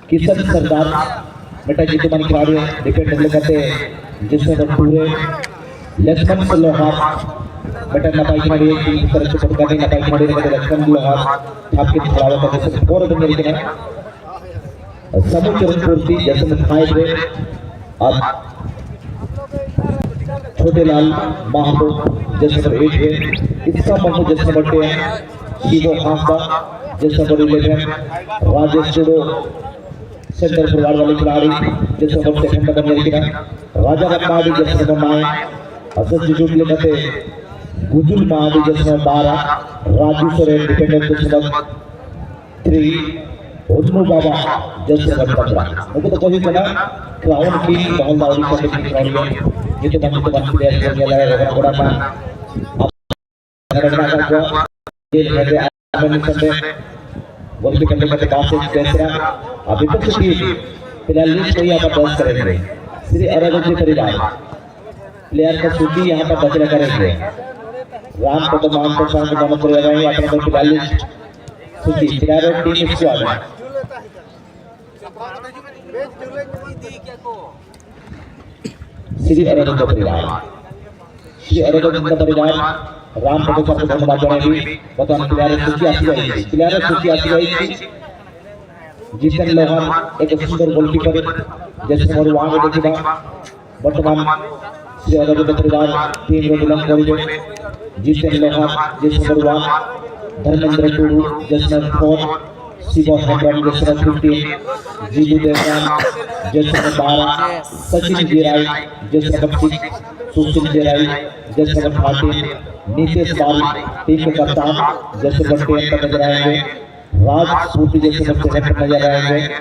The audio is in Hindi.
किशन सरदार बेटा जी तुम्हारी खिलाड़ी डिफेंड करते जिसमें पूरे लक्ष्मण लोहार बेटा नपाई खिलाड़ी की तरफ से पकड़ नहीं नपाई खिलाड़ी ने लक्ष्मण लोहार छाप के खिलाड़ियों का जैसे फोर बन गई है समुद्र पूर्ति जैसे खाए थे और छोटे लाल महतो जैसे नंबर 8 है इसका महतो जैसे नंबर 10 है शिवो हांसा जैसे नंबर 11 राजेश चुड़ो सेंटर फॉरवर्ड वाले खिलाड़ी जैसे नंबर 2 बन गई है राजा रत्नाडी जैसे नंबर 9 असद जुजुट लेते गुजुल महादी जैसे नंबर 12 राजू सोरेन डिफेंडर जैसे नंबर 3 उन्नू बाबा जैसे नंबर 15 मुझे तो कभी पता क्राउन की बहुत दावरी करने की क्राउन है ये तो बंद प्लेयर को दिया लगा घोड़ा का अब रगड़ा का जेल में से आने से बोल के करने के बाद से दूसरा अभी तक की फिलहाल लिस्ट को यहां पर दर्ज करेंगे श्री अरविंद जी परिवार प्लेयर का सूची यहां पर दर्ज करेंगे राम को तो मान को शाम को नंबर लगाएंगे अपने को फिलहाल लिस्ट सूची प्लेयर और टीम स्क्वाड श्री अरविंद परिवार राम प्रोफेसर को धन्यवाद जनाएंगे बतौर प्लेयर सूची आती गई जिसन लोहार एक सुंदर गोलकीपर जैसे नंबर 1 में देखिएगा वर्तमान श्री अरविंद परिवार टीम में विलंब करेंगे जिसन लोहार जैसे नंबर 1 धर्मेंद्र टूडू जैसे नंबर 4 शिवा हेमब्रम जैसे नंबर 15 जीजू देवराम जैसे नंबर 12 सचिन जीराई जैसे नंबर 6 सुशील जीराई जैसे नंबर 13 नीतीश बाल टीम के कप्तान जैसे नंबर 10 पर नजर आएंगे राज सूटी जैसे नंबर 7 पर नजर आएंगे।